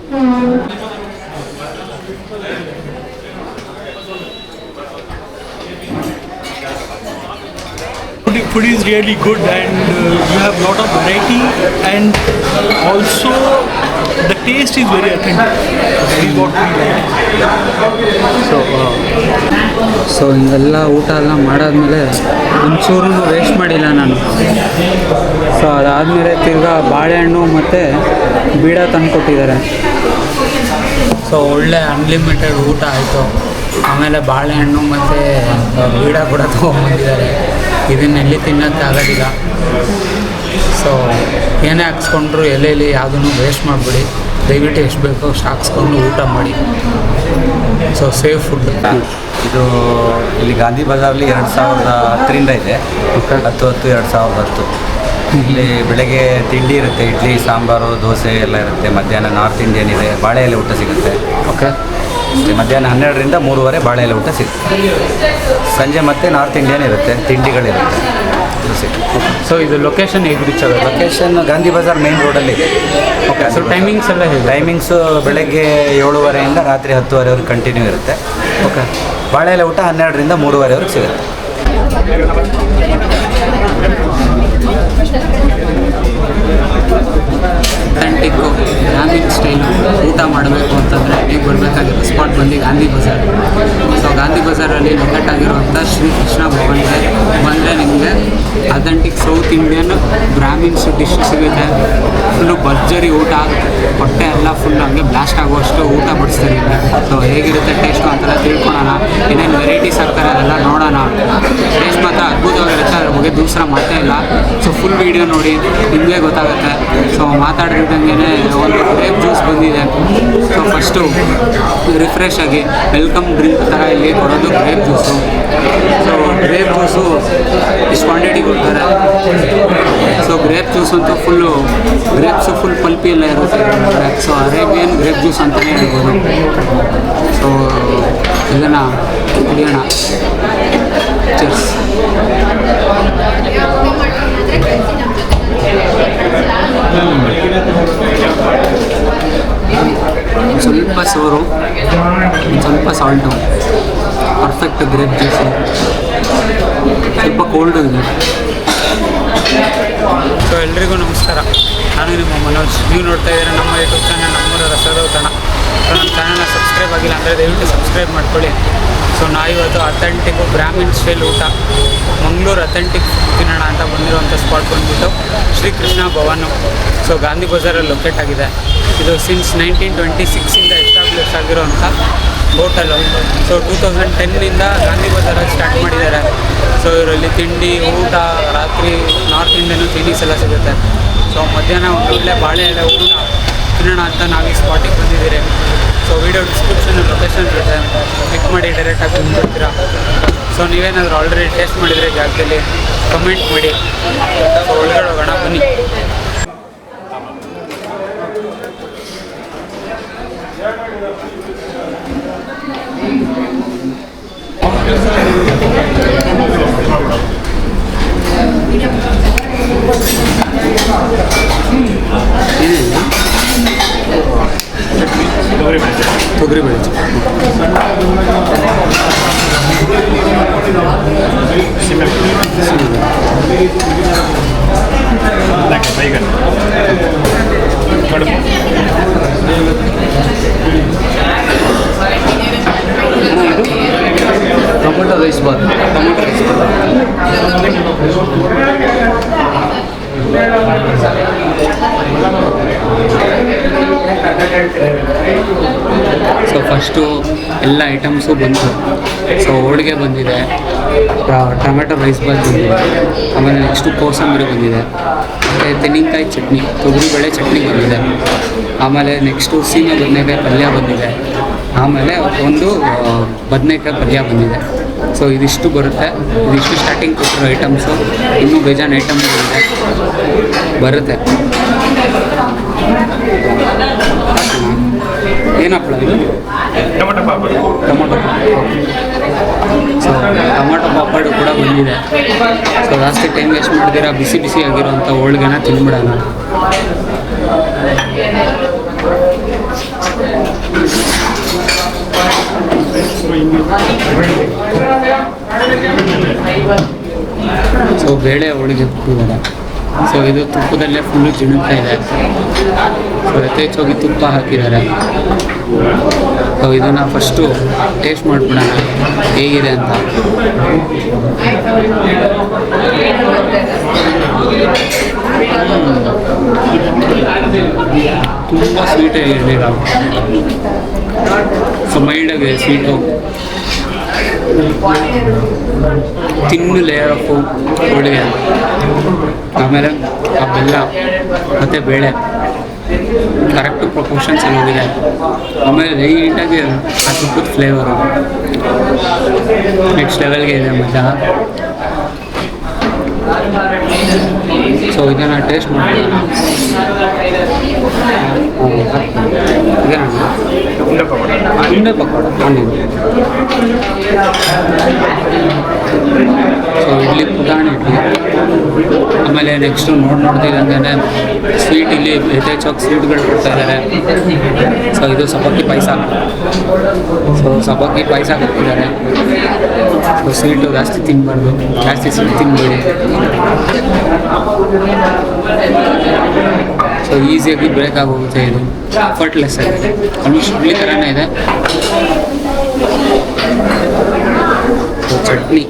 Food is really good, and you have lot of variety, and also the taste is very authentic. That is what we like. So ಹಿಂಗೆಲ್ಲ ಊಟ ಎಲ್ಲ ಮಾಡಾದ್ಮೇಲೆ ಒಂಚೂರು waste ಮಾಡಿಲ್ಲ ನಾನು. So ಅದಾದಮೇಲೆ ತಿರ್ಗಾ ಬಾಳೆಹಣ್ಣು ಮತ್ತು ಬೀಡ ತಂದುಕೊಟ್ಟಿದ್ದಾರೆ. ಸೊ ಒಳ್ಳೆ ಅನ್ಲಿಮಿಟೆಡ್ ಊಟ ಆಯಿತು. ಆಮೇಲೆ ಬಾಳೆಹಣ್ಣು ಮತ್ತು ಬೀಡ ಕೂಡ ತೊಗೊಂಬಂದಿದ್ದಾರೆ. ಇದನ್ನೆಲ್ಲಿ ತಿನ್ನೋಕ್ಕಾಗೋದಿಲ್ಲ. ಸೊ ಏನೇ ಹಾಕ್ಸ್ಕೊಂಡ್ರು ಎಲೆಯಲ್ಲಿ ಯಾವುದನ್ನು ವೇಸ್ಟ್ ಮಾಡಿಬಿಡಿ. ದಯವಿಟ್ಟು ಎಷ್ಟು ಬೇಕೋ ಅಷ್ಟು ಹಾಕ್ಸ್ಕೊಂಡು ಊಟ ಮಾಡಿ. So safe food. ಇದು ಇಲ್ಲಿ ಗಾಂಧಿ ಬಜಾರಲ್ಲಿ 2010ರಿಂದ ಇದೆ. 10/10/2010. ಇಲ್ಲಿ ಬೆಳಗ್ಗೆ ತಿಂಡಿ ಇರುತ್ತೆ, ಇಡ್ಲಿ ಸಾಂಬಾರು ದೋಸೆ ಎಲ್ಲ ಇರುತ್ತೆ. ಮಧ್ಯಾಹ್ನ ನಾರ್ತ್ ಇಂಡಿಯನ್ ಇದೆ, ಬಾಳೆ ಎಲೆ ಊಟ ಸಿಗುತ್ತೆ. ಓಕೆ. ಮಧ್ಯಾಹ್ನ 12ರಿಂದ 3:30 ಬಾಳೆ ಎಲೆ ಊಟ ಸಿಗುತ್ತೆ. ಸಂಜೆ ಮತ್ತೆ ನಾರ್ತ್ ಇಂಡಿಯನ್ ಇರುತ್ತೆ, ತಿಂಡಿಗಳಿರುತ್ತೆ. ಸೊ ಇದು ಲೊಕೇಶನ್ ಹೇಗೆ ರೀಚ್ ಆಗುತ್ತೆ? ಲೊಕೇಶನ್ ಗಾಂಧಿ ಬಜಾರ್ ಮೇನ್ ರೋಡಲ್ಲಿ ಇದೆ. ಓಕೆ. ಸೊ ಟೈಮಿಂಗ್ಸ್ ಎಲ್ಲ ಹೇಗೆ? ಟೈಮಿಂಗ್ಸು ಬೆಳಗ್ಗೆ 7:30ಯಿಂದ ರಾತ್ರಿ 10:30ವರೆಗೆ ಕಂಟಿನ್ಯೂ ಇರುತ್ತೆ. ಓಕೆ. ಬಾಳೆ ಎಲೆ ಊಟ 12ರಿಂದ 3:30ವರೆಗೆ ಸಿಗುತ್ತೆ. ಅಥೆಂಟಿಕ್ಕು ಗ್ರಾಮೀಣ ಸ್ಟೈಲ್ ಊಟ ಮಾಡಬೇಕು ಅಂತಂದರೆ ನೀವು ಬರಬೇಕಾಗಿರೋ ಸ್ಪಾಟ್ ಬಂದು ಗಾಂಧಿ ಬಜಾರ್. ಸೊ ಗಾಂಧಿ ಬಜಾರಲ್ಲಿ ಲೊಕೇಟ್ ಆಗಿರುವಂಥ ಶ್ರೀ ಕೃಷ್ಣ ಭವನ್ಗೆ ಬಂದರೆ ನಿಮಗೆ authentic south Indian Brahmins dish ಸಿಗುತ್ತೆ. ಫುಲ್ಲು ಭರ್ಜರಿ ಊಟ, ಹೊಟ್ಟೆ ಎಲ್ಲ ಫುಲ್ ಹಂಗೆ ಬ್ಲಾಸ್ಟ್ ಆಗುವಷ್ಟು ಊಟ ಬಡಿಸ್ತಾರೆ ಇಲ್ಲಿ. ಸೊ ಹೇಗಿರುತ್ತೆ ಟೇಸ್ಟು ಅಂತೆಲ್ಲ ತಿಳ್ಕೊಳೋಣ. ಏನೇನು ವೆರೈಟೀಸ್ ಹಾಕ್ತಾರೆ ಅದೆಲ್ಲ ನೋಡೋಣ. ಟೇಸ್ಟ್ ಮಾತ್ರ ಅದ್ಭುತವಾಗಿರುತ್ತೆ, ಅದ್ರ ಬಗ್ಗೆ ದೂಸರ ಮಾತೇ ಇಲ್ಲ. ಸೊ ಫುಲ್ ವೀಡಿಯೋ ನೋಡಿ ನಿಮಗೆ ಗೊತ್ತಾಗುತ್ತೆ. ಸೊ ಮಾತಾಡಿದಂಗೆ ಒಂದು ಗ್ರೇಪ್ ಜ್ಯೂಸ್ ಬಂದಿದೆ. ಸೊ ಫಸ್ಟು ರಿಫ್ರೆಶ್ ಆಗಿ ವೆಲ್ಕಮ್ ಡ್ರಿಂಕ್ ಥರ ಇಲ್ಲಿ ಕೊಡೋದು grape juice. So grape juice ಇಷ್ಟು ಕ್ವಾಂಟಿಟಿ ಕೊಡ್ತಾರೆ. ಸೊ ಗ್ರೇಪ್ ಜ್ಯೂಸ್ ಅಂತೂ ಫುಲ್ಲು ಗ್ರೇಪ್ಸು ಫುಲ್ ಪಲ್ಪಿ ಎಲ್ಲ ಇರುತ್ತೆ. ಸೊ ಅರೇಬಿಯನ್ ಗ್ರೇಪ್ ಜ್ಯೂಸ್ ಅಂತಲೇ ಹೇಳ್ಬೋದು. ಸೊ ಇದನ್ನು ಕುಡಿಯೋಣ. ಚೀರ್ಸ್. ಸ್ವಲ್ಪ ಸೋರು, ಸ್ವಲ್ಪ ಸಾಲ್ಟು, ಪರ್ಫೆಕ್ಟ್ ಗ್ರೇಪ್ ಜ್ಯೂಸು. ಸ್ವಲ್ಪ ಕೋಲ್ಡು ಇದೆ. ಸೊ ಎಲ್ರಿಗೂ ನಮಸ್ಕಾರ. ನಾನು ನಿಮ್ಮ ಮನೋಜ್. ನೀವು ನೋಡ್ತಾ ಇದ್ದೀರಾ ನಮ್ಮ ಯೂಟ್ಯೂಬ್ ಚಾನಲ್ ನಮ್ಮೂರ ರಸದೌತಣ. ಸೊ ನಮ್ಮ ಚಾನಲ್ನ ಸಬ್ಸ್ಕ್ರೈಬ್ ಆಗಿಲ್ಲ ಅಂದರೆ ದಯವಿಟ್ಟು ಸಬ್ಸ್ಕ್ರೈಬ್ ಮಾಡ್ಕೊಳ್ಳಿ. ಸೊ ನಾವಿವತ್ತು ಅಥೆಂಟಿಕ್ಕು ಬ್ರಾಹ್ಮಿನ್ ಸ್ಟೈಲ್ ಊಟ ಮಂಗಳೂರು ಅಥೆಂಟಿಕ್ ತಿನ್ನೋಣ ಅಂತ ಬಂದಿರುವಂಥ ಸ್ಪಾಟ್ ಬಂದುಬಿಟ್ಟು ಶ್ರೀ ಕೃಷ್ಣ ಭವನು. ಸೊ ಗಾಂಧಿ ಬಜಾರಲ್ಲಿ ಲೊಕೇಟ್ ಆಗಿದೆ. ಇದು ಸಿನ್ಸ್ 1926ಇಂದ ಎಸ್ಟಾಬ್ಲಿಷ್ ಆಗಿರೋವಂಥ ಹೋಟೆಲು. ಸೊ 2010ನಿಂದ ಗಾಂಧಿ ಬಜಾರಲ್ಲಿ ಸ್ಟಾರ್ಟ್ ಮಾಡಿದ್ದಾರೆ. ಸೊ ಇವರಲ್ಲಿ ತಿಂಡಿ ಊಟ ರಾತ್ರಿ ನಾರ್ತ್ ಇಂಡಿಯನು ಚೈನೀಸ್ ಎಲ್ಲ ಸಿಗುತ್ತೆ. ಸೊ ಮಧ್ಯಾಹ್ನ ಒಂದು ಒಳ್ಳೆ ಬಾಳೆ ಎಲೆ ಊಟ ತಿನ್ನೋಣ ಅಂತ ನಾವು ಈ ಸ್ಪಾಟಿಗೆ ಬಂದಿದ್ದೀರಿ. ಸೊ ವಿಡಿಯೋ ಡಿಸ್ಕ್ರಿಪ್ಷನ್ ಲೊಕೇಶನ್ ಇರುತ್ತೆ, ಕ್ಲಿಕ್ ಮಾಡಿ ಡೈರೆಕ್ಟಾಗಿ ಬಂದುಬಿಡ್ತೀರಾ. ಸೊ ನೀವೇನಾದರೂ ಆಲ್ರೆಡಿ ಟೇಸ್ಟ್ ಮಾಡಿದರೆ ಜಾಗದಲ್ಲಿ ಕಮೆಂಟ್ ಮಾಡಿ. ಸೊ ಒಳಗಡೆ ಹೋಗೋಣ ಬನ್ನಿ. ತೊಗರಿಬೇಳೆ ಟೊಮೊಟೊ ರೈಸ್ ಬಾತ್. ಟೊಮೊಟೊ ರೈಸ್ ಸೊ ಫಸ್ಟು ಎಲ್ಲ ಐಟಮ್ಸು ಬಂತು. ಸೊ ಹೋಳಿಗೆ ಬಂದಿದೆ, ಟೊಮೆಟೊ ರೈಸ್ ಬಾತ್ ಬಂದಿದೆ, ಆಮೇಲೆ ನೆಕ್ಸ್ಟು ಕೋಸಂಬರಿ ಬಂದಿದೆ, ಮತ್ತು ತೆಂಗಿನಕಾಯಿ ಚಟ್ನಿ, ತೊಗರಿಬೇಳೆ ಚಟ್ನಿ ಬಂದಿದೆ, ಆಮೇಲೆ ನೆಕ್ಸ್ಟು ಸೀಮೆ ಬದನೆಕಾಯಿ ಪಲ್ಯ ಬಂದಿದೆ, ಆಮೇಲೆ ಒಂದು ಬದನೆಕಾಯಿ ಪಲ್ಯ ಬಂದಿದೆ. ಸೊ ಇದಿಷ್ಟು ಬರುತ್ತೆ. ಇದಿಷ್ಟು ಸ್ಟಾರ್ಟಿಂಗ್ ಕೊಟ್ಟಿರೋ ಐಟಮ್ಸು. ಇನ್ನೂ ಬೇಜಾನ್ ಐಟಮ್ ಬರುತ್ತೆ. ಏನಪ್ಪ ಇದು? Tomato papad. So tomato papad ಕೂಡ ಬಂದಿದೆ. ಸೊ ಜಾಸ್ತಿ ಟೈಮ್ ವೇಸ್ಟ್ ಮಾಡಿದ್ದೀರಾ, ಬಿಸಿ ಬಿಸಿ ಆಗಿರೋಂಥ ಹೋಳಿಗೆನ ತಿಂದ್ಬಿಡೋಣ. ಸೊ ಬೇಳೆ ಹೋಳಿಗೆ ಕೊಟ್ಟಿದ್ದಾರೆ. ಸೊ ಇದು ತುಪ್ಪದಲ್ಲೇ ಫುಲ್ಲು ಜಿಣುಕ್ತಾ ಇದೆ. ಸೊ ಯಥೇಚ್ಛವಾಗಿ ತುಪ್ಪ ಹಾಕಿದ್ದಾರೆ. ಸೊ ಇದನ್ನು ಫಸ್ಟು ಟೇಸ್ಟ್ ಮಾಡಿಬಿಡೋಣ ಹೇಗಿದೆ ಅಂತ. ತುಂಬ ಸ್ವೀಟಾಗಿ ಇರಲಿಲ್ಲ. ಸೊ ಮೈಲ್ಡಾಗಿದೆ ಸ್ವೀಟು. ತಿನ್ನು ಲೇಯರ್ ಆಫು ಹೋಳಿಗೆ, ಆಮೇಲೆ ಆ ಬೆಲ್ಲ ಮತ್ತು ಬೇಳೆ ಕರೆಕ್ಟ್ ಪ್ರಪೋರ್ಷನ್ಸ್ ಹೋಗಿದೆ. ಆಮೇಲೆ ಲೈಟಾಗಿ ಆ ತುಪ್ಪದ ಫ್ಲೇವರು ನೆಕ್ಸ್ಟ್ ಲೆವೆಲ್ಗೆ ಇದೆ ಮಜಾ. ಸೊ ಇದನ್ನು ಟೇಸ್ಟ್ ಮಾಡ್ತೀವಿ. ಉಂಡೆ ಪಕೋಡ ಸೊ ಇಡ್ಲಿ ಪುಟಾಣಿ ಇಡ್ಲಿ. ಆಮೇಲೆ ನೆಕ್ಸ್ಟು ನೋಡ್ತಿದ್ದಂಗೆ ಸ್ವೀಟ್ ಇಲ್ಲಿ ಯಥೇಚ್ಛವಾಗಿ ಸ್ವೀಟ್ಗಳು ಕೊಡ್ತಾ ಇದ್ದಾರೆ. ಸೊ ಇದು ಸಬ್ಬಕ್ಕಿ ಪಾಯಸ. ಸೊ ಸಬ್ಬಕ್ಕಿ ಪಾಯಸ ಕೊಡ್ತಿದ್ದಾರೆ. ಸೊ ಸ್ವೀಟು ಜಾಸ್ತಿ ತಿನ್ನಬಾರ್ದು, ಜಾಸ್ತಿ ಸ್ವೀಟ್ ತಿನ್ನಬೇಡಿ. ಸೊ ಈಸಿಯಾಗಿ ಬ್ರೇಕ್ ಆಗೋಗುತ್ತೆ. ಇದು ಎಫರ್ಟ್ಲೆಸ್ ಆಗಿದೆ, ಆಲ್ಮೋಸ್ಟ್ ಇಡ್ಲಿ ಥರನೇ ಇದೆ. ಸೊ ಚಟ್ನಿ,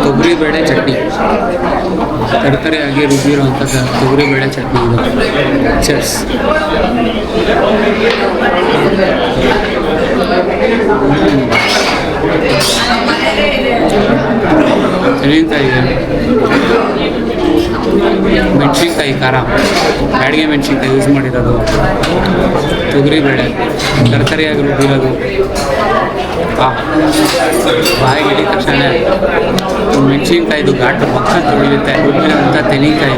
ತೊಗರಿಬೇಳೆ ಚಟ್ನಿ, ತರಕಾರಿಯಾಗಿ ರುಬ್ಬಿರೋಂಥ ತೊಗರಿಬೇಳೆ ಚಟ್ನಿ ಇದು. ಚೆಸ್ ತೆಂಗಿನಕಾಯಿ, ಮೆಣಸಿನ್ಕಾಯಿ ಖಾರ, ಬ್ಯಾಡಿಗೆ ಮೆಣಸಿನ್ಕಾಯಿ ಯೂಸ್ ಮಾಡಿರೋದು, ತೊಗರಿಬೇಳೆ ತರಕಾರಿಯಾಗಿ ರುಬ್ಬಿರೋದು. ಬಾಯಿಗೆ ಹಿಡಿದ ತಕ್ಷಣ ಮೆಣಸಿನ್ಕಾಯಿದು ಘಾಟು ಪಕ್ಕ ತೊಳಿಯುತ್ತೆ. ರುಬ್ಬಿರೋಂಥ ತೆಂಗಿನಕಾಯಿ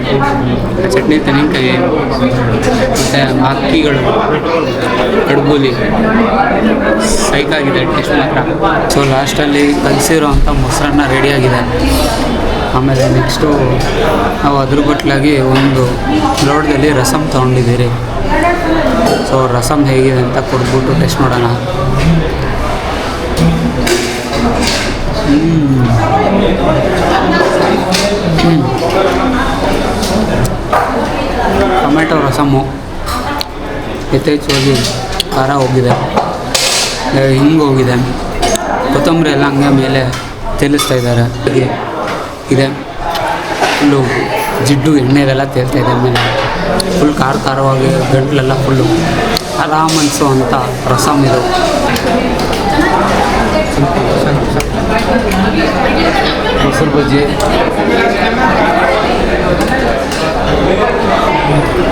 ಚಟ್ನಿ, ತೆಂಗಿನಕಾಯಿ ಮತ್ತು ಅಕ್ಕಿಗಳು, ಕಡ್ಬೂಲಿ ಸೈಕಾಗಿದೆ ಟೇಸ್ಟ್ ಮಾತ್ರ. ಸೊ ಲಾಸ್ಟಲ್ಲಿ ಕಲಸಿರೋ ಅಂಥ ಮೊಸರನ್ನ ರೆಡಿಯಾಗಿದೆ. ಆಮೇಲೆ ನೆಕ್ಸ್ಟು ನಾವು ಅದ್ರ ಬಟ್ಲಾಗಿ ಒಂದು ಲೋಟದಲ್ಲಿ ರಸಮ್ ತೊಗೊಂಡಿದ್ದೀರಿ. ಸೊ ರಸಮ್ ಹೇಗಿದೆ ಅಂತ ಕೊಟ್ಬಿಟ್ಟು ಟೆಸ್ಟ್ ಮಾಡೋಣ. ಟೊಮೆಟೊ ರಸಮ್ಮು ಯಥೇಚ್ಛವಾಗಿ ಖಾರ ಹೋಗಿದೆ, ಹಿಂಗೆ ಹೋಗಿದೆ, ಕೊತ್ತಂಬರಿ ಎಲ್ಲ ಹಂಗೆ ಮೇಲೆ ತೇಲಿಸ್ತಾ ಇದ್ದಾರೆ. ಇದೆ ಫುಲ್ಲು ಜಿಡ್ಡು ಎಣ್ಣೆದೆಲ್ಲ ತೇಲ್ತಾ ಇದೆ ಮೇಲೆ. ಫುಲ್ ಖಾರವಾಗಿ ಗಂಟ್ಲೆಲ್ಲ ಫುಲ್ಲು ಆರಾಮ್ ಅನಿಸೋ ಅಂಥ ರಸಮ್ ಇದು. ಮೊಸರು ಬಜ್ಜಿ,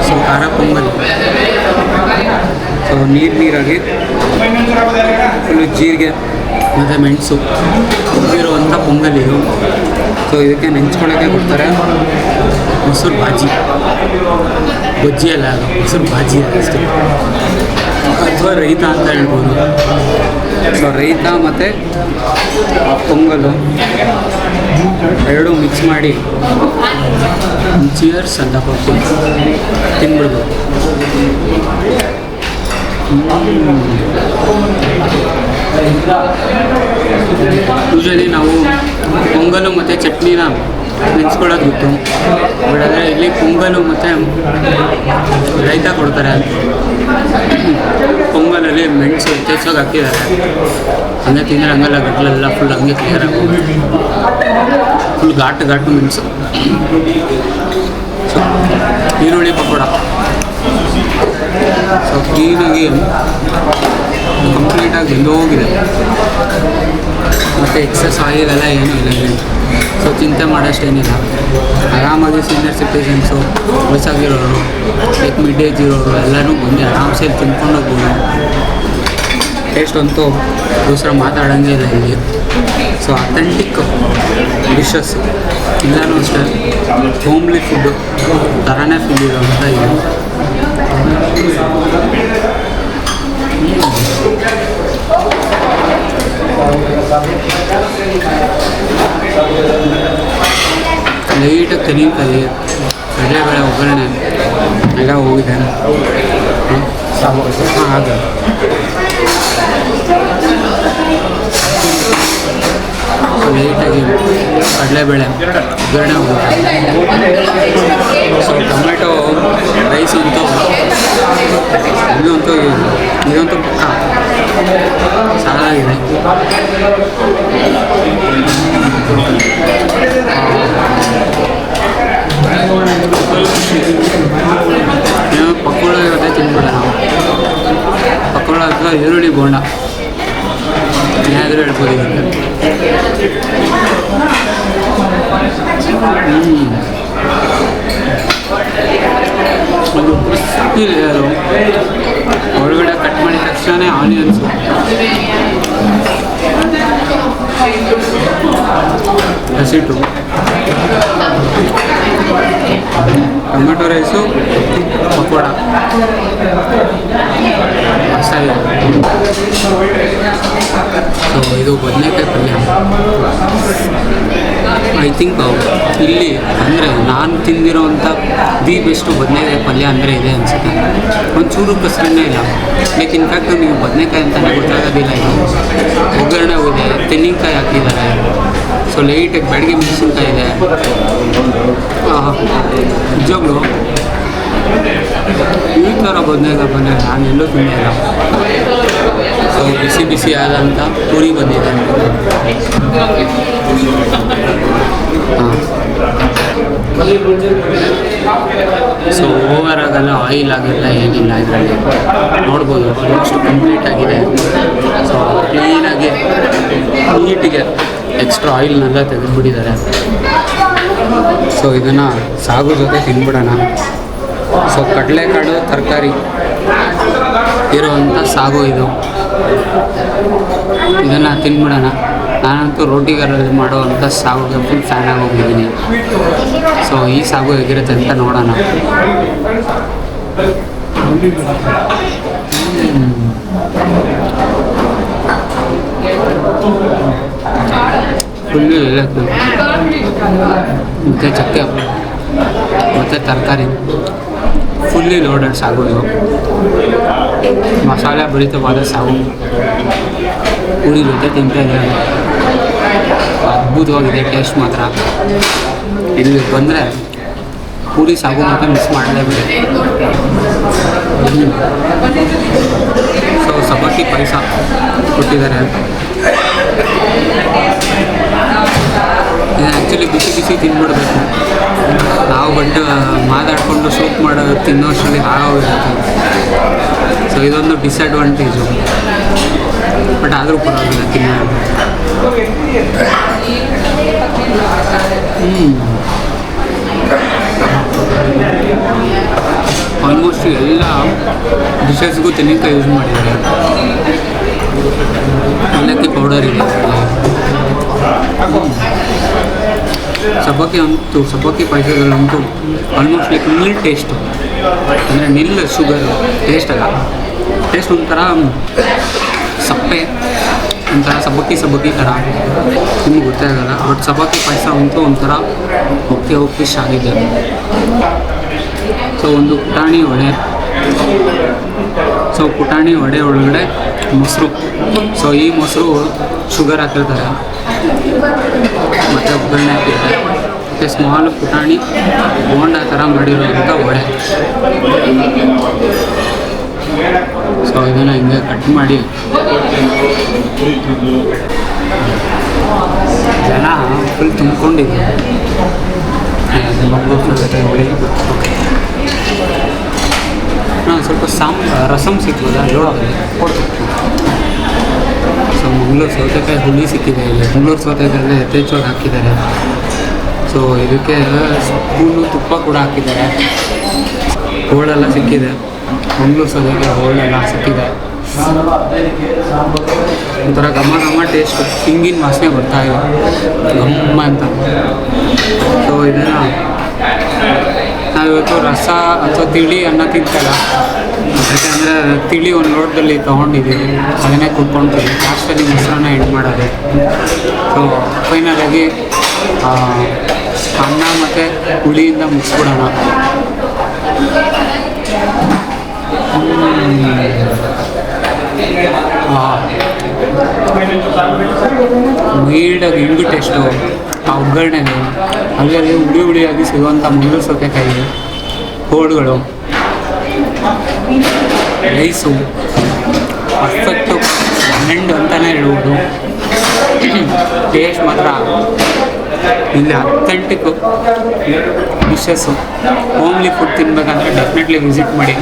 ಸೊ ಖಾರ ಪೊಂಗಲ್, ಸೊ ನೀರಾಗಿ ಫುಲ್ಲು ಜೀರಿಗೆ ಮತ್ತು ಮೆಣಸು ಇರುವಂಥ ಪೊಂಗಲ್ ಇದು. ಸೊ ಇದಕ್ಕೆ ನೆಂಚ್ಕೊಳ್ಳೋಕ್ಕೆ ಕೊಡ್ತಾರೆ ಮೊಸರು ಬಾಜಿ, ಬಜ್ಜಿ ಅಲ್ಲ, ಮೊಸರು ಬಾಜಿ ಅಷ್ಟೇ, ಅಥವಾ ರೈತ ಅಂತ ಹೇಳ್ಬೋದು. ಸೊ ರೈತ ಮತ್ತು ಪೊಂಗಲು ಎರಡೂ ಮಿಕ್ಸ್ ಮಾಡಿ ಚಿಯರ್ಸ್ ಅಂತ ಕೊಟ್ಟು ತಿನ್ಬಿಡ್ಬೋದು. ಯೂಶಲಿ ನಾವು ಪೊಂಗಲು ಮತ್ತು ಚಟ್ನಿನ ನೆನೆಸ್ಕೊಳ್ಳೋದು ಗೊತ್ತು, ಬಟ್ ಆದರೆ ಇಲ್ಲಿ ಪೊಂಗಲು ಮತ್ತು ರೈತ ಕೊಡ್ತಾರೆ. ಪೊಂಗಲಲ್ಲಿ ಮೆಣಸು ಯಥೇಚ್ಛವಾಗಿ ಹಾಕಿದ್ದಾರೆ, ಹಂಗೆ ತಿಂದರೆ ಹಂಗೆಲ್ಲ ಗಟ್ಲೆಲ್ಲ ಫುಲ್ ಹಂಗೆ ಕ್ಲಿಯರ್ ಆಗೋದು. ಫುಲ್ ಘಾಟು ಮೆಣಸು. ಸೊ ಈರುಳ್ಳಿ ಪಕೋಡ, ಸೊ ಕ್ಲೀನಾಗಿ ಕಂಪ್ಲೀಟಾಗಿ ಬೆಂದೋಗಿದೆ, ಮತ್ತು ಎಕ್ಸಸ್ ಆಯಿಲ್ ಎಲ್ಲ ಏನೂ ಇಲ್ಲ ಇಲ್ಲಿ. ಸೊ ಚಿಂತೆ ಮಾಡೋಷ್ಟೇನಿಲ್ಲ, ಆರಾಮಾಗಿ ಸೀನಿಯರ್ ಸಿಟಿಸನ್ಸು, ವಯಸ್ಸಾಗಿರೋರು, ಲೈಕ್ ಮಿಡ್ ಏಜ್ ಇರೋರು ಎಲ್ಲರೂ ಬಂದು ಆರಾಮ್ಸೆ ತಿನ್ಕೊಂಡು ಹೋಗ್ಬೋದು. ಟೇಸ್ಟ್ ಅಂತೂ ದೂಸರ ಮಾತಾಡೋಂಗೆ ಇಲ್ಲ ಇಲ್ಲಿ. ಸೊ ಅಥೆಂಟಿಕ್ ಡಿಶಸ್ ಇಲ್ಲೂ ಅಷ್ಟೇ ಹೋಮ್ಲಿ ಫುಡ್ಡು ಥರನೇ ಫುಡ್ ಇರೋಂಥ ಇದೆ. ಲೈಟಾಗಿ ತೆಂಗಿನಕಾಯಿ, ಕಡಲೆಬೇಳೆ ಒಗ್ಗರಣೆ ಎಲ್ಲ ಹೋಗಿದೆ. ಹಾಂ ಹಾಗೆ ಲೈಟಾಗಿ ಕಡಲೆಬೇಳೆ ಒಗ್ಗರಣೆ ಹೋಗುತ್ತೆ. ಸೊ ಟೊಮೆಟೊ ರೈಸ್ ಅಂತೂ ಇದಂತೂ ಪಕ್ಕ ಸಾಲಾಗಿದೆ. ಪಕೋಡ ಇರುತ್ತೆ ತಿನ್ಬಿಡ ನಾವು. ಪಕೋಡ ಅಥವಾ ಈರುಳ್ಳಿ ಬೋಂಡ ಏನಾದರೂ ಹೇಳ್ಬೋದು ಇದಕ್ಕೆ. ಅದು ಕ್ರಿಸ್ಪಿದೆ. ಅದು ಒಳಗಡೆ ಕಟ್ ಮಾಡಿದ ತಕ್ಷಣ ಆನಿಯನ್ಸು, ಹಸಿಟ್ಟು, ಟೊಮೆಟೊ ರೈಸು, ಪಕೋಡ, ಮಸಾಲೆ. ಸೊ ಇದು ಬದನೆಕಾಯಿ ಪಲ್ಯ. ಐ ಥಿಂಕ್ ಇಲ್ಲಿ ಅಂದರೆ ನಾನು ತಿಂದಿರೋವಂಥ ದಿ ಬೆಸ್ಟು ಬದನೆಕಾಯಿ ಪಲ್ಯ ಅಂದರೆ ಇದೆ ಅನಿಸುತ್ತೆ. ಒಂಚೂರು ಕಸರನ್ನೇ ಇಲ್ಲ. ಲೈಕ್ ಇನ್ಫ್ಯಾಕ್ಟ್ ನೀವು ಬದನೆಕಾಯಿ ಅಂತಲೇ ಗೊತ್ತಾಗೋದಿಲ್ಲ. ಇದು ಒಗ್ಗರಣೆ ಇದೆ, ತೆಂಗಿನಕಾಯಿ ಹಾಕಿದ್ದಾರೆ. ಸೊ ಲೈಟಾಗಿ ಬೆಳಗ್ಗೆ ಮೆಣಸಿನ್ಕಾಯಿ ಇದೆ. ನಿಜವಾಗ್ಲೂ ಈ ಥರ ಬದನೆಕಾಯಿ ಪಲ್ಯ ನಾನು ಎಲ್ಲೂ ತಿಂದಿಲ್ಲ. ಸೊ ಬಿಸಿ ಬಿಸಿ ಆದಂಥ ಪೂರಿ ಬಂದಿದೆ. ಸೊ ಓವರ್ ಆಗಲ್ಲ, ಆಯಿಲ್ ಆಗಿಲ್ಲ, ಏನಿಲ್ಲ ಇದರಲ್ಲಿ. ನೋಡ್ಬೋದು ಆಲ್ಮೋಸ್ಟ್ ಕಂಪ್ಲೀಟ್ ಆಗಿದೆ. ಸೊ ಕ್ಲೀನಾಗಿ ನೀಟಿಗೆ ಎಕ್ಸ್ಟ್ರಾ ಆಯಿಲ್ನೆಲ್ಲ ತೆಗೆದುಬಿಟ್ಟಿದ್ದಾರೆ. ಸೊ ಇದನ್ನು ಸಾಗು ಜೊತೆ ತಿನ್ಬಿಡೋಣ. ಸೊ ಕಡಲೆಕಾಳು ತರಕಾರಿ ಇರೋವಂಥ ಸಾಗು ಇದು. ಇದನ್ನು ತಿನ್ಬಿಡೋಣ. ನಾನಂತೂ ರೋಟಿಗಾರಲ್ಲಿ ಮಾಡುವಂಥ ಸಾಗುಗೆ ಫುಲ್ ಫ್ಯಾನ್ ಆಗೋಗಿದ್ದೀನಿ. ಸೊ ಈ ಸಾಗು ಹೇಗಿರುತ್ತೆ ಅಂತ ನೋಡೋಣ. ಫುಲ್ಲು ಏಲಕ್ಕಿ ಮತ್ತು ಚಕ್ಕೆ ಮತ್ತು ತರಕಾರಿ, ಫುಲ್ಲಿ ಲೋಡೆಡ್ ಸಾಗು ಇದು. ಮಸಾಲೆ ಭರಿತವಾದ ಸಾಗು ಪೂರಿ ಜೊತೆ ತಿಂತಾ ಇದ್ದಾರೆ. ಅದ್ಭುತವಾಗಿದೆ ಟೇಸ್ಟ್ ಮಾತ್ರ. ಇಲ್ಲಿ ಬಂದರೆ ಪೂರಿ ಸಾಗು ಮಾತ್ರ ಮಿಸ್ ಮಾಡಲೇಬೇಕು. ಸೊ ಸಬ್ಬಕ್ಕಿ ಪಾಯಸ ಕೊಟ್ಟಿದ್ದಾರೆ. ಇದು ಆ್ಯಕ್ಚುಲಿ ಬಿಸಿ ಬಿಸಿ ತಿಂದ್ಬಿಡ್ಬೇಕು ನಾವು. ಬಟ್ ಮಾತಾಡಿಕೊಂಡು ಸೂಪ್ ಮಾಡೋ ತಿನ್ನೋಷ್ಟರಲ್ಲಿ ಆಗೋಗಿರುತ್ತೆ. ಸೊ ಇದೊಂದು ಡಿಸ್ಅಡ್ವಾಂಟೇಜು. ಬಟ್ ಆದರೂ ಪರವಾಗಿಲ್ಲ ತಿನ್ನೋದು. ಆಲ್ಮೋಸ್ಟ್ ಎಲ್ಲ ಡಿಶಸ್ಗೂ ತೆಂಗಿನಕಾಯಿ ಯೂಸ್ ಮಾಡಿದ್ದಾರೆ. ಏಲಕ್ಕಿ ಪೌಡರ್ ಇದೆ. ಸಬ್ಬಕ್ಕಿ ಪಾಯಸದಲ್ಲಂತೂ ಆಲ್ಮೋಸ್ಟ್ ಲೈಕ್ ನಿಲ್ ಟೇಸ್ಟು. ಅಂದರೆ ನಿಲ್ ಶುಗರು ಟೇಸ್ಟ್ ಅಲ್ಲ, ಟೇಸ್ಟ್ ಒಂಥರ ಸಪ್ಪೆ, ಒಂಥರ ಸಬ್ಬಕ್ಕಿ ಥರ ನಿಮ್ಗೆ ಗೊತ್ತೇ ಆಗಲ್ಲ. ಬಟ್ ಸಬ್ಬಕ್ಕಿ ಪಾಯಸ ಅಂತೂ ಒಂಥರ ಒಪ್ಪಿಶ್ ಆಗಿದೆ. ಸೊ ಒಂದು ಪುಟಾಣಿ ವಡೆ. ಸೊ ಪುಟಾಣಿ ವಡೆ ಒಳಗಡೆ ಮೊಸರು. ಸೊ ಈ ಮೊಸರು ಶುಗರ್ ಹಾಕಿರ್ತಾರೆ ಮತ್ತು ಒಗ್ಗರಣೆ ಹಾಕಿರ್ತಾರೆ. ಮತ್ತು ಸ್ಮಾಲ್ ಪುಟಾಣಿ ಬೋಂಡ ಥರ ಮಾಡಿರೋಂಥ ವಡೆ. ಸೊ ಇದನ್ನು ಹಿಂಗೆ ಕಟ್ ಮಾಡಿ ಜನ ಫುಲ್ ತುಂಬಿಕೊಂಡಿದೆ. ಹಾಂ, ಸ್ವಲ್ಪ ರಸಮ್ ಸಿಕ್ಕಿದೆ ನೋಡೋದು ಕೊಡ್ತೀನಿ. ಸೊ ಮಂಗಳೂರು ಸೌತೆಕಾಯಿ ಹುಳಿ ಸಿಕ್ಕಿದೆ ಇಲ್ಲಿ. ಮಂಗಳೂರು ಸೌತೆಕಾಯಿ ಯಥೇಚ್ಛವಾಗಿ ಹಾಕಿದ್ದಾರೆ. ಸೊ ಇದಕ್ಕೆ ಸ್ಪೂನು ತುಪ್ಪ ಕೂಡ ಹಾಕಿದ್ದಾರೆ. ಹೋಳೆಲ್ಲ ಸಿಕ್ಕಿದೆ. ಮಂಗಳೂರು ಸೌತೆಕಾಯಿ ಹೋಳೆಲ್ಲ ಸಿಕ್ಕಿದೆ. ಒಂಥರ ಘಮ ಟೇಸ್ಟ್, ಹಿಂಗಿನ ವಾಸನೆ ಬರ್ತಾ ಇದೆ ಗಮ್ಮ ಅಂತ. ಸೊ ಇದನ್ನು ನಾವಿವತ್ತು ರಸ ಅಥವಾ ತಿಳಿ ಅನ್ನ ತಿಂತಲ್ಲ, ಯಾಕೆಂದರೆ ತಿಳಿ ಒಂದು ಲೋಟದಲ್ಲಿ ತೊಗೊಂಡಿದ್ದೀವಿ, ಅದನ್ನೇ ಕುತ್ಕೊಂಡ್ರಿ. ಲಾಸ್ಟಲ್ಲಿ ಮೊಸರನ್ನ ಎಂಡ್ ಮಾಡೋದು. ಸೊ ಫೈನಲಾಗಿ ಅನ್ನ ಮತ್ತು ಹುಳಿಯಿಂದ ಮುಗಿಸ್ಬಿಡೋಣ. ಮೈಲ್ಡಾಗಿ ಹಿಂಗು ಟೇಸ್ಟು, ಆ ಒಗ್ಗರಣೆಗೆ ಅಲ್ಲಲ್ಲಿ ಹುಳಿಯಾಗಿ ಸಿಗುವಂಥ ಮಂಗಳೂರು ಸೌತೆಕಾಯಿ, ಹೋಳುಗಳು, ರೈಸು ಪರ್ಫೆಕ್ಟು 12 ಅಂತಲೇ ಹೇಳ್ಬೋದು. ಟೇಸ್ಟ್ ಮಾತ್ರ ಇಲ್ಲಿ ಅಥೆಂಟಿಕ್ಕು ಡಿಶಸ್ಸು. ಹೋಮ್ಲಿ ಫುಡ್ ತಿನ್ನಬೇಕಂದ್ರೆ ಡೆಫಿನೆಟ್ಲಿ ವಿಸಿಟ್ ಮಾಡಿ.